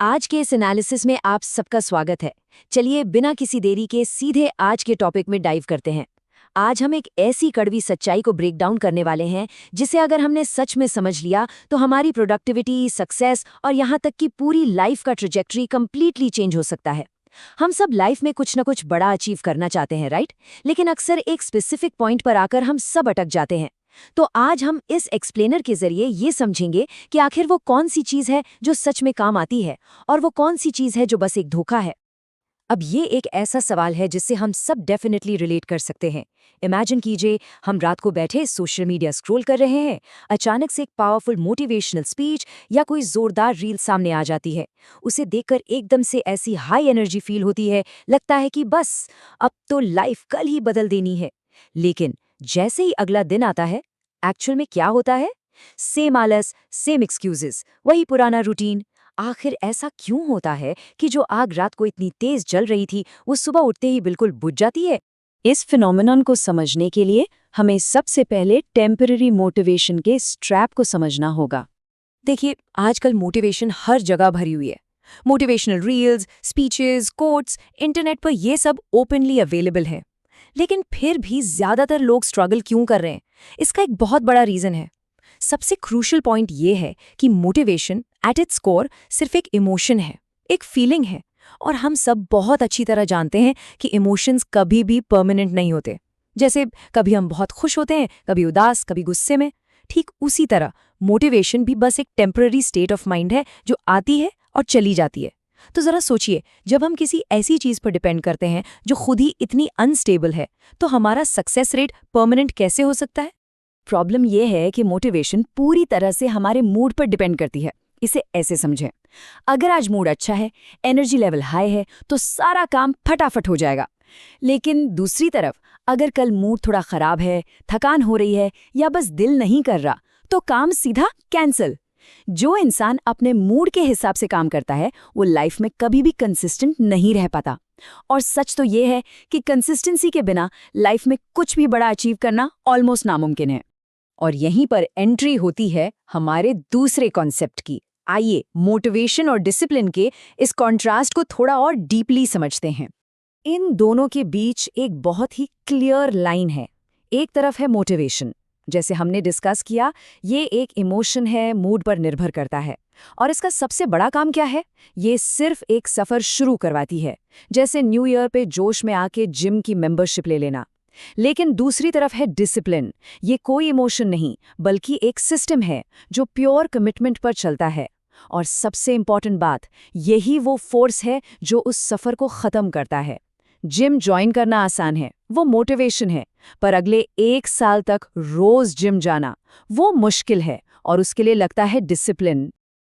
आज के इस एनालिसिस में आप सबका स्वागत है। चलिए बिना किसी देरी के सीधे आज के टॉपिक में डाइव करते हैं। आज हम एक ऐसी कड़वी सच्चाई को ब्रेक डाउन करने वाले हैं जिसे अगर हमने सच में समझ लिया तो हमारी प्रोडक्टिविटी, सक्सेस और यहाँ तक कि पूरी लाइफ का ट्रेजेक्टरी कंप्लीटली चेंज हो सकता है। हम सब लाइफ में कुछ न कुछ बड़ा अचीव करना चाहते हैं, राइट? लेकिन अक्सर एक स्पेसिफिक पॉइंट पर आकर हम सब अटक जाते हैं। तो आज हम इस एक्सप्लेनर के जरिए ये समझेंगे कि आखिर वो कौन सी चीज है जो सच में काम आती है और वो कौन सी चीज है जो बस एक धोखा है। अब ये एक ऐसा सवाल है जिससे हम सब डेफिनेटली रिलेट कर सकते हैं। इमेजिन कीजिए, हम रात को बैठे सोशल मीडिया स्क्रॉल कर रहे हैं, अचानक से एक पावरफुल मोटिवेशनल स्पीच या कोई जोरदार रील सामने आ जाती है। उसे देखकर एकदम से ऐसी हाई एनर्जी फील होती है, लगता है कि बस अब तो लाइफ कल ही बदल देनी है। लेकिन जैसे ही अगला दिन आता है, एक्चुअल में क्या होता है? सेम आलस, सेम एक्सक्यूजेस, वही पुराना रूटीन। आखिर ऐसा क्यों होता है कि जो आग रात को इतनी तेज जल रही थी वो सुबह उठते ही बिल्कुल बुझ जाती है? इस फिनोमेनन को समझने के लिए हमें सबसे पहले टेम्पररी मोटिवेशन के स्ट्रैप को समझना होगा। देखिए, आजकल मोटिवेशन हर जगह भरी हुई है। Motivational reels, speeches, quotes, internet पर ये सब ओपनली अवेलेबल है। लेकिन फिर भी ज्यादातर लोग स्ट्रगल क्यों कर रहे हैं? इसका एक बहुत बड़ा रीजन है। सबसे क्रूशियल पॉइंट ये है कि मोटिवेशन एट इट्स कोर सिर्फ एक इमोशन है, एक फीलिंग है। और हम सब बहुत अच्छी तरह जानते हैं कि इमोशंस कभी भी परमानेंट नहीं होते। जैसे कभी हम बहुत खुश होते हैं, कभी उदास, कभी गुस्से में। ठीक उसी तरह मोटिवेशन भी बस एक टेम्पररी स्टेट ऑफ माइंड है जो आती है और चली जाती है। तो जरा सोचिए, जब हम किसी ऐसी चीज पर डिपेंड करते हैं जो खुद ही इतनी अनस्टेबल है, तो हमारा सक्सेस रेट परमानेंट कैसे हो सकता है? प्रॉब्लम यह है कि मोटिवेशन पूरी तरह से हमारे मूड पर डिपेंड करती है। इसे ऐसे समझें, अगर आज मूड अच्छा है, एनर्जी लेवल हाई है, तो सारा काम फटाफट हो जाएगा। लेकिन दूसरी तरफ अगर कल मूड थोड़ा खराब है, थकान हो रही है या बस दिल नहीं कर रहा, तो काम सीधा कैंसिल। जो इंसान अपने मूड के हिसाब से काम करता है वो लाइफ में कभी भी कंसिस्टेंट नहीं रह पाता। और सच तो ये है कि कंसिस्टेंसी के बिना लाइफ में कुछ भी बड़ा अचीव करना ऑलमोस्ट नामुमकिन है। और यहीं पर एंट्री होती है हमारे दूसरे कॉन्सेप्ट की। आइए मोटिवेशन और डिसिप्लिन के इस कॉन्ट्रास्ट को थोड़ा और डीपली समझते हैं। इन दोनों के बीच एक बहुत ही क्लियर लाइन है। एक तरफ है मोटिवेशन, जैसे हमने डिस्कस किया, ये एक इमोशन है, मूड पर निर्भर करता है। और इसका सबसे बड़ा काम क्या है? ये सिर्फ एक सफ़र शुरू करवाती है, जैसे न्यू ईयर पे जोश में आके जिम की मेंबरशिप ले लेना। लेकिन दूसरी तरफ है डिसिप्लिन। ये कोई इमोशन नहीं, बल्कि एक सिस्टम है जो प्योर कमिटमेंट पर चलता है। और सबसे इंपॉर्टेंट बात, यही वो फोर्स है जो उस सफ़र को ख़त्म करता है। जिम ज्वाइन करना आसान है, वो मोटिवेशन है, पर अगले 1 साल तक रोज जिम जाना वो मुश्किल है, और उसके लिए लगता है डिसिप्लिन।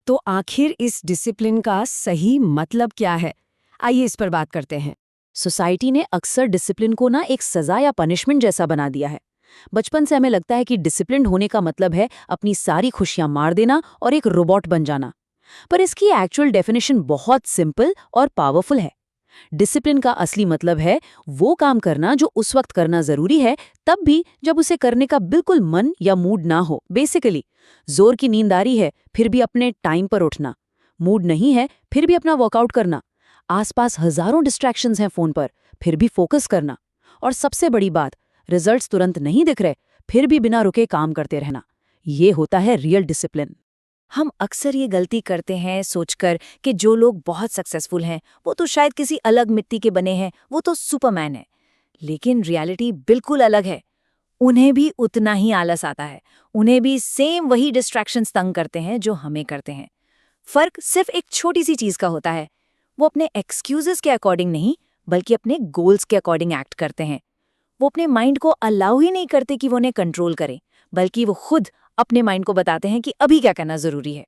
तो आखिर इस डिसिप्लिन का सही मतलब क्या है? आइए इस पर बात करते हैं। सोसाइटी ने अक्सर डिसिप्लिन को ना एक सजा या पनिशमेंट जैसा बना दिया है। बचपन से हमें लगता है कि डिसिप्लिन होने का मतलब है अपनी सारी खुशियां मार देना और एक रोबोट बन जाना। पर इसकी एक्चुअल डेफिनेशन बहुत सिंपल और पावरफुल है। डिसिप्लिन का असली मतलब है वो काम करना जो उस वक्त करना जरूरी है, तब भी जब उसे करने का बिल्कुल मन या मूड ना हो। बेसिकली जोर की नींद आ रही है फिर भी अपने टाइम पर उठना, मूड नहीं है फिर भी अपना वर्कआउट करना, आसपास हजारों डिस्ट्रैक्शंस हैं फोन पर फिर भी फोकस करना, और सबसे बड़ी बात, रिजल्ट्स तुरंत नहीं दिख रहे फिर भी बिना रुके काम करते रहना। ये होता है रियल डिसिप्लिन। हम अक्सर ये गलती करते हैं सोचकर कि जो लोग बहुत सक्सेसफुल हैं वो तो शायद किसी अलग मिट्टी के बने हैं, वो तो सुपरमैन है। लेकिन रियलिटी बिल्कुल अलग है। उन्हें भी उतना ही आलस आता है, उन्हें भी सेम वही डिस्ट्रैक्शंस तंग करते हैं जो हमें करते हैं। फर्क सिर्फ एक छोटी सी चीज का होता है, वो अपने एक्सक्यूजेस के अकॉर्डिंग नहीं बल्कि अपने गोल्स के अकॉर्डिंग एक्ट करते हैं। वो अपने माइंड को अलाउ ही नहीं करते कि वो उन्हें कंट्रोल करे, बल्कि वो खुद अपने माइंड को बताते हैं कि अभी क्या करना जरूरी है।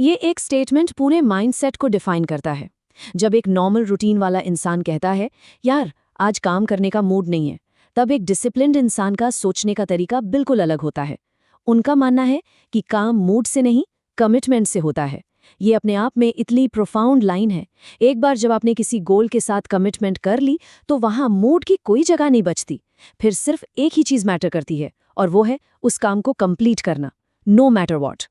ये एक स्टेटमेंट पूरे माइंडसेट को डिफाइन करता है। जब एक नॉर्मल रूटीन वाला इंसान कहता है, यार आज काम करने का मूड नहीं है, तब एक डिसिप्लिन्ड इंसान का सोचने का तरीका बिल्कुल अलग होता है। उनका मानना है कि काम मूड से नहीं, कमिटमेंट से होता है। ये अपने आप में इतनी प्रोफाउंड लाइन है। एक बार जब आपने किसी गोल के साथ कमिटमेंट कर ली तो वहां मूड की कोई जगह नहीं बचती। फिर सिर्फ एक ही चीज मैटर करती है, और वो है उस काम को कंप्लीट करना, नो मैटर व्हाट।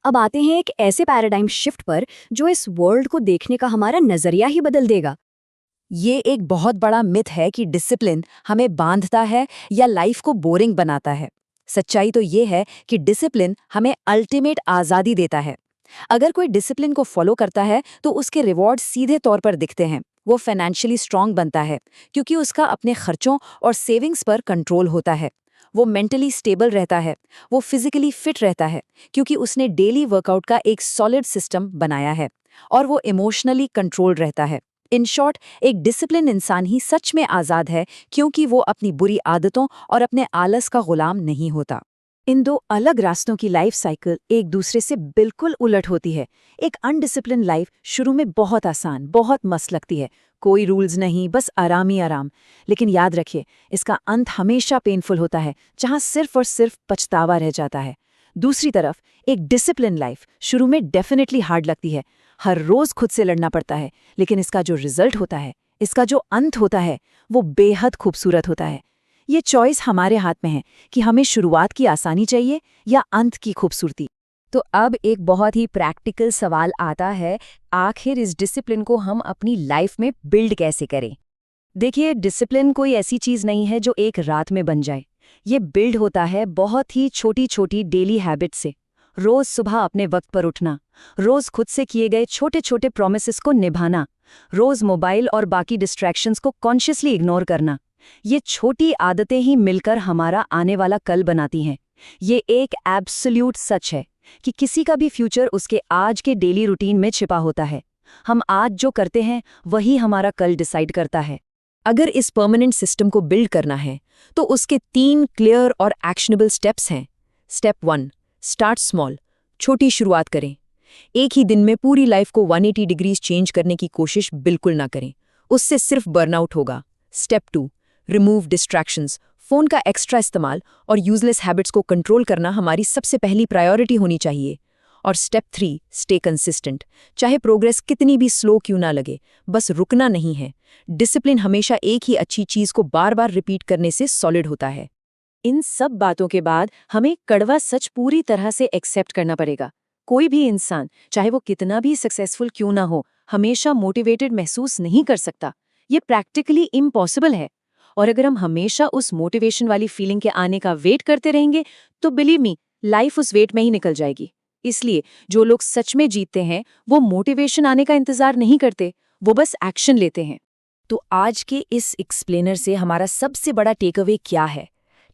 अब आते हैं एक ऐसे पैराडाइम शिफ्ट पर जो इस वर्ल्ड को देखने का हमारा नजरिया ही बदल देगा। ये एक बहुत बड़ा मिथ है कि डिसिप्लिन हमें बांधता है या लाइफ को बोरिंग बनाता है। सच्चाई तो ये है कि डिसिप्लिन हमें अल्टीमेट आज़ादी देता है। अगर कोई डिसिप्लिन को फॉलो करता है तो उसके रिवॉर्ड सीधे तौर पर दिखते हैं। वो फाइनेंशियली स्ट्रांग बनता है क्योंकि उसका अपने खर्चों और सेविंग्स पर कंट्रोल होता है। वो मेंटली स्टेबल रहता है। वो फिजिकली फिट रहता है क्योंकि उसने डेली वर्कआउट का एक सॉलिड सिस्टम बनाया है। और वो इमोशनली कंट्रोल्ड रहता है। इन शॉर्ट, एक डिसिप्लिन इंसान ही सच में आज़ाद है क्योंकि वो अपनी बुरी आदतों और अपने आलस का गुलाम नहीं होता। इन दो अलग रास्तों की लाइफ साइकिल एक दूसरे से बिल्कुल उलट होती है। एक अनडिसिप्लिन लाइफ शुरू में बहुत आसान, बहुत मस्त लगती है, कोई रूल्स नहीं, बस आराम ही आराम। लेकिन याद रखिए, इसका अंत हमेशा पेनफुल होता है, जहां सिर्फ और सिर्फ पछतावा रह जाता है। दूसरी तरफ एक डिसिप्लिन लाइफ शुरू में डेफिनेटली हार्ड लगती है, हर रोज खुद से लड़ना पड़ता है, लेकिन इसका जो रिजल्ट होता है, इसका जो अंत होता है, वो बेहद खूबसूरत होता है। ये चॉइस हमारे हाथ में है कि हमें शुरुआत की आसानी चाहिए या अंत की खूबसूरती। तो अब एक बहुत ही प्रैक्टिकल सवाल आता है, आखिर इस डिसिप्लिन को हम अपनी लाइफ में बिल्ड कैसे करें? देखिए, डिसिप्लिन कोई ऐसी चीज़ नहीं है जो एक रात में बन जाए। ये बिल्ड होता है बहुत ही छोटी छोटी डेली हैबिट से। रोज सुबह अपने वक्त पर उठना, रोज खुद से किए गए छोटे छोटे प्रोमिसेस को निभाना, रोज मोबाइल और बाकी डिस्ट्रैक्शंस को कॉन्शियसली इग्नोर करना। ये छोटी आदतें ही मिलकर हमारा आने वाला कल बनाती हैं। ये एक एब्सोल्यूट सच है कि किसी का भी फ्यूचर उसके आज के डेली रूटीन में छिपा होता है। हम आज जो करते हैं वही हमारा कल डिसाइड करता है। अगर इस परमानेंट सिस्टम को बिल्ड करना है तो उसके 3 क्लियर और एक्शनेबल स्टेप्स हैं। स्टेप 1, स्टार्ट स्मॉल, छोटी शुरुआत करें। एक ही दिन में पूरी लाइफ को 180 डिग्रीज चेंज करने की कोशिश बिल्कुल ना करें, उससे सिर्फ बर्नआउट होगा। Step 2, remove distractions. फोन का एक्स्ट्रा इस्तेमाल और यूजलेस हैबिट्स को कंट्रोल करना हमारी सबसे पहली प्रायोरिटी होनी चाहिए। और स्टेप 3, स्टे कंसिस्टेंट। चाहे प्रोग्रेस कितनी भी स्लो क्यों ना लगे, बस रुकना नहीं है। डिसिप्लिन हमेशा एक ही अच्छी चीज को बार बार रिपीट करने से सॉलिड होता है। इन सब बातों के बाद हमें कड़वा सच पूरी तरह से एक्सेप्ट करना पड़ेगा। कोई भी इंसान, चाहे वो कितना भी सक्सेसफुल क्यों ना हो, हमेशा मोटिवेटेड महसूस नहीं कर सकता। ये प्रैक्टिकली इम्पॉसिबल है। और अगर हम हमेशा उस मोटिवेशन वाली फीलिंग के आने का वेट करते रहेंगे तो बिलीव मी, लाइफ उस वेट में ही निकल जाएगी। इसलिए जो लोग सच में जीतते हैं वो मोटिवेशन आने का इंतजार नहीं करते, वो बस एक्शन लेते हैं। तो आज के इस एक्सप्लेनर से हमारा सबसे बड़ा टेकअवे क्या है?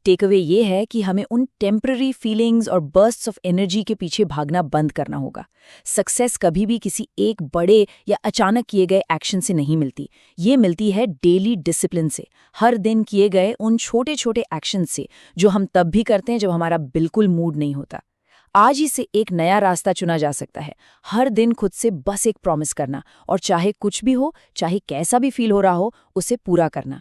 टेकअवे ये है कि हमें उन टेम्पररी फीलिंग्स और बर्स्ट्स ऑफ एनर्जी के पीछे भागना बंद करना होगा। सक्सेस कभी भी किसी एक बड़े या अचानक किए गए एक्शन से नहीं मिलती। ये मिलती है डेली डिसिप्लिन से, हर दिन किए गए उन छोटे छोटे एक्शन से जो हम तब भी करते हैं जब हमारा बिल्कुल मूड नहीं होता। आज ही से एक नया रास्ता चुना जा सकता है। हर दिन खुद से बस एक प्रॉमिस करना, और चाहे कुछ भी हो, चाहे कैसा भी फील हो रहा हो, उसे पूरा करना।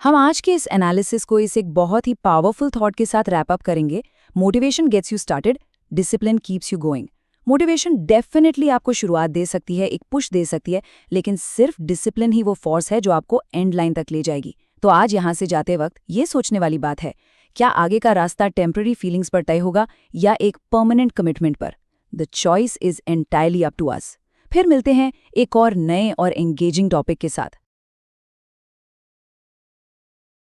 हम आज के इस एनालिसिस को इस एक बहुत ही पावरफुल थॉट के साथ रैप अप करेंगे। Motivation gets you started, discipline keeps you going. Motivation definitely आपको शुरुआत दे सकती है, एक पुश दे सकती है, लेकिन सिर्फ डिसिप्लिन ही वो फोर्स है जो आपको एंड लाइन तक ले जाएगी। तो आज यहाँ से जाते वक्त ये सोचने वाली बात है, क्या आगे का रास्ता टेम्पररी फीलिंग्स पर तय होगा या एक परमानेंट कमिटमेंट पर? The choice is entirely up to us. फिर मिलते हैं एक और नए और एंगेजिंग टॉपिक के साथ।